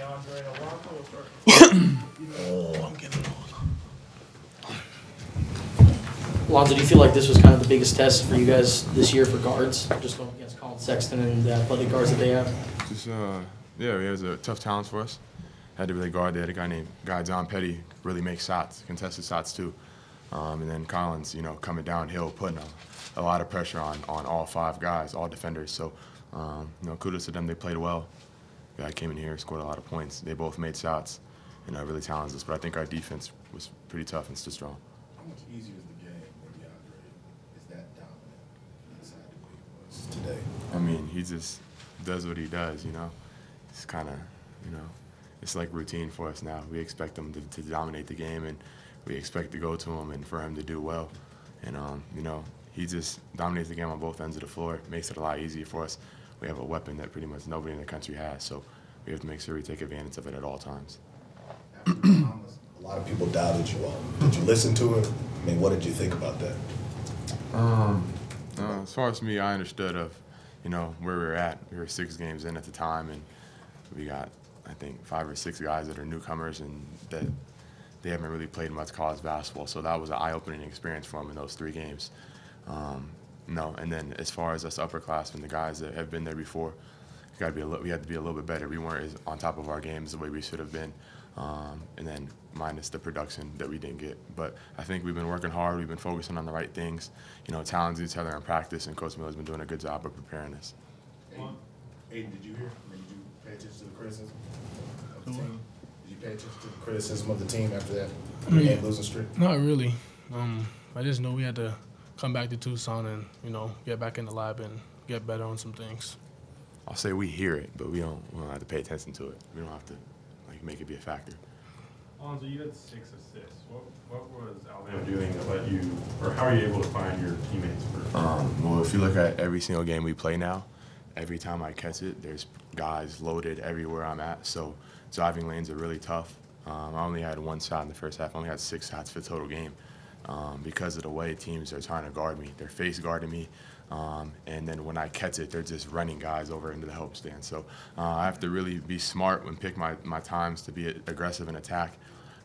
Oh, I'm getting old. Lonzo, do you feel like this was kind of the biggest test for you guys this year for guards, just going against Colin Sexton and the athletic guards that they have? Yeah, it was a tough challenge for us. Had to really guard. They had a guy named John Petty, really make shots, contested shots too. And then Collins, coming downhill, putting a lot of pressure on all 5 guys, all defenders. So, kudos to them. They played well. The guy came in here, scored a lot of points. They both made shots, really challenged us. But I think our defense was pretty tough and still strong. How much easier is the game when DeAndre is that dominant inside the way he was today? I mean, he just does what he does, It's kind of, it's like routine for us now. We expect him to dominate the game, and we expect to go to him and for him to do well. And, he just dominates the game on both ends of the floor. It makes it a lot easier for us. We have a weapon that pretty much nobody in the country has, so we have to make sure we take advantage of it at all times. After Bahamas, a lot of people doubted you all. Did you listen to it? I mean, what did you think about that? As far as me, I understood where we were at. We were 6 games in at the time, and we got, I think, 5 or 6 guys that are newcomers and that they haven't really played much college basketball. So that was an eye-opening experience for them in those 3 games. And then as far as us upperclassmen, the guys that have been there before, we had to be a little bit better. We weren't as on top of our games the way we should have been. And then minus the production that we didn't get. But I think we've been working hard. We've been focusing on the right things, challenging each other in practice, and Coach Miller's been doing a good job of preparing us. Aiden, did you hear? Did you pay attention to the criticism of the team? Did you pay attention to the criticism of the team after that game losing streak? Not really. I just know we had to come back to Tucson and, get back in the lab and get better on some things. I'll say we hear it, but we don't have to pay attention to it. We don't have to make it be a factor. Lonzo, you had 6 assists. What was Alabama doing that let you, or how are you able to find your teammates first? Well, if you look at every single game we play now, every time I catch it, there's guys loaded everywhere I'm at. So driving lanes are really tough. I only had 1 shot in the first half. I only had 6 shots for the total game because of the way teams are trying to guard me. They're face guarding me. And then when I catch it, they're just running guys over into the help stand. So I have to really be smart and pick my times to be aggressive and attack.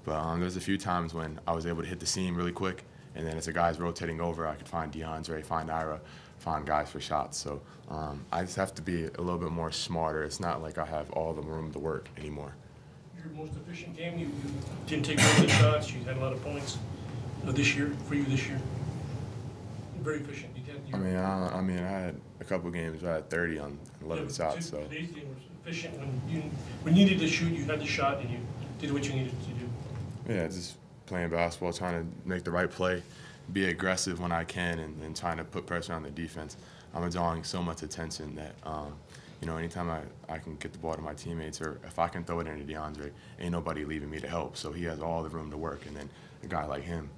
But there's a few times when I was able to hit the seam really quick, and then as the guys rotating over, I could find DeAndre, find Ira, find guys for shots. So I just have to be a little bit more smarter. It's not like I have all the room to work anymore. Your most efficient game, you didn't take most of the shots, you had a lot of points this year, for you this year. Very efficient. I mean, I had a couple games where I had 30 on 11 shots. So today's game was efficient. When you needed to shoot, you had the shot and you did what you needed to do. Yeah, just playing basketball, trying to make the right play, be aggressive when I can, and trying to put pressure on the defense. I'm drawing so much attention that, anytime I can get the ball to my teammates, or if I can throw it into DeAndre, ain't nobody leaving me to help. So he has all the room to work. And then a guy like him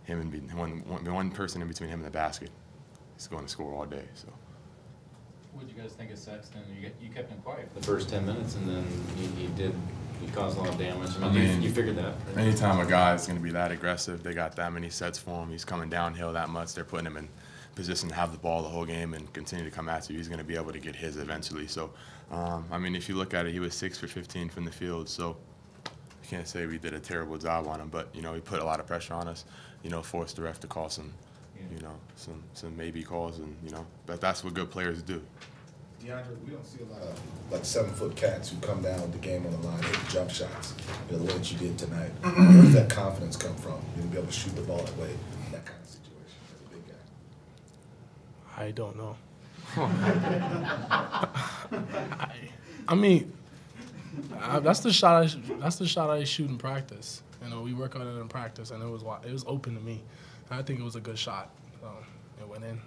and one person in between him and the basket, he's going to score all day. So. What did you guys think of Sexton? You kept him quiet for the first 10 minutes, and then he caused a lot of damage. I mean, you figured that. Right? Anytime a guy is going to be that aggressive, they got that many sets for him, he's coming downhill that much, they're putting him in position to have the ball the whole game and continue to come at you. He's going to be able to get his eventually. So, if you look at it, he was 6 for 15 from the field. So I can't say we did a terrible job on him, but, he put a lot of pressure on us, forced the ref to call some maybe calls, and but that's what good players do. DeAndre, we don't see a lot of 7-foot cats who come down with the game on the line, hit jump shots, the way that you did tonight. Where does that confidence come from? You to be able to shoot the ball that way in that kind of situation as a big guy. I don't know. That's the shot I shoot in practice. We work on it in practice, and it was open to me. I think it was a good shot, so it went in.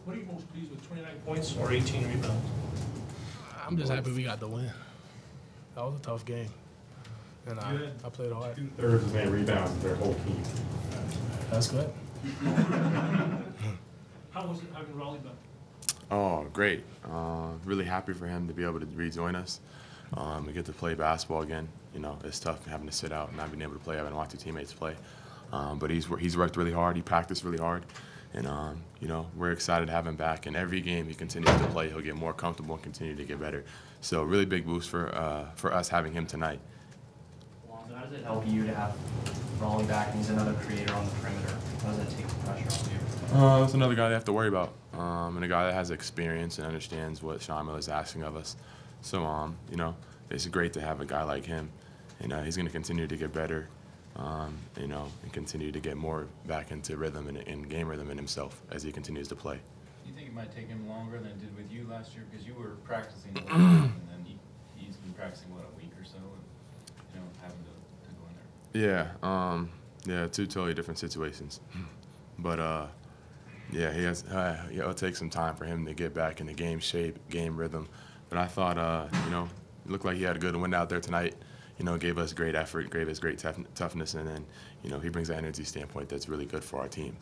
What are you most pleased with, 29 points or 18 rebounds? I'm just happy we got the win. That was a tough game, and I played hard. 2/3 as many rebounds as their whole team. That's good. How was it having Raleigh back? Oh, great. Really happy for him to be able to rejoin us. We get to play basketball again. It's tough having to sit out and not being able to play. I've been watching teammates play. But he's worked really hard. He practiced really hard. And, you know, we're excited to have him back. And every game he continues to play, he'll get more comfortable and continue to get better. So really big boost for us having him tonight. Lonzo, how does it help you to have Raleigh back and he's another creator on the perimeter? How does that take the pressure off you? That's another guy they have to worry about, and a guy that has experience and understands what Sean Miller's asking of us. So, you know, it's great to have a guy like him, and he's going to continue to get better, you know, and continue to get more back into rhythm and game rhythm in himself as he continues to play. Do you think it might take him longer than it did with you last year? Because you were practicing a little bit, and then he's been practicing, what, a week or so, and, you know, having to go in there. Yeah, two totally different situations. But, yeah, it'll take some time for him to get back into game shape, game rhythm. But I thought, you know, it looked like he had a good win out there tonight. You know, gave us great effort, gave us great toughness, and then, you know, he brings an energy standpoint that's really good for our team.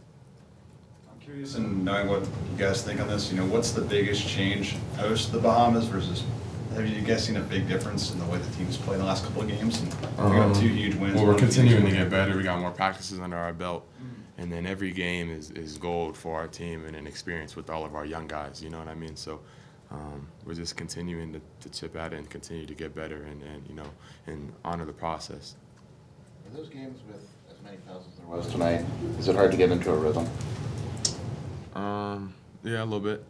I'm curious in knowing what you guys think on this. You know, what's the biggest change post the Bahamas versus? Have you guys seen a big difference in the way the team's played in the last couple of games? And we got 2 huge wins. Well, we're continuing to get better. We got more practices under our belt. And then every game is gold for our team and an experience with all of our young guys, you know what I mean? So we're just continuing to chip at it and continue to get better and you know, and honor the process. Are those games with as many fouls as there was tonight, is it hard to get into a rhythm? Yeah, a little bit.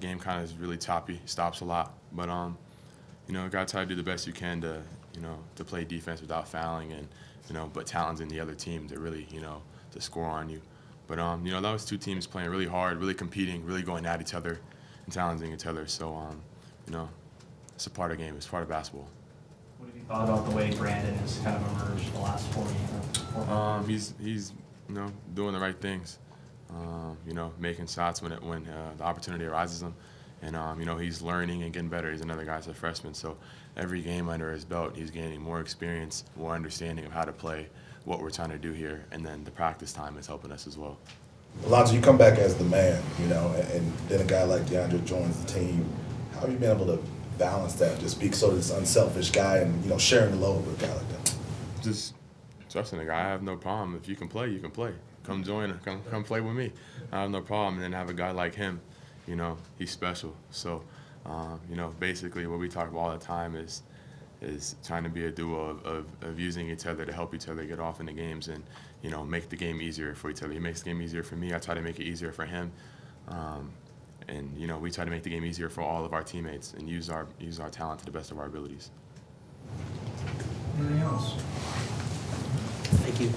Game kind of is really choppy, stops a lot. But, you know, got to try to do the best you can to, you know, to play defense without fouling and, you know, but challenging the other team to really, you know, to score on you. But, you know, that was 2 teams playing really hard, really competing, really going at each other and challenging each other. So, you know, it's a part of the game. It's part of basketball. What have you thought about the way Brandon has kind of emerged the last 4 games? He's you know, doing the right things. You know, making shots when the opportunity arises him. And, you know, he's learning and getting better. He's another guy's a freshman. So every game under his belt, he's gaining more experience, more understanding of how to play, what we're trying to do here, and then the practice time is helping us as well. Lonzo, you come back as the man, you know, and then a guy like DeAndre joins the team. How have you been able to balance that, just be sort of this unselfish guy and, you know, sharing the load with a guy like that? Just trusting the guy. I have no problem. If you can play, you can play. Come join, come play with me. I have no problem. And then have a guy like him, you know, he's special. So, you know, basically what we talk about all the time is trying to be a duo of using each other to help each other get off in the games and, you know, make the game easier for each other. He makes the game easier for me. I try to make it easier for him. And, you know, we try to make the game easier for all of our teammates and use our talent to the best of our abilities. Anything else? Thank you.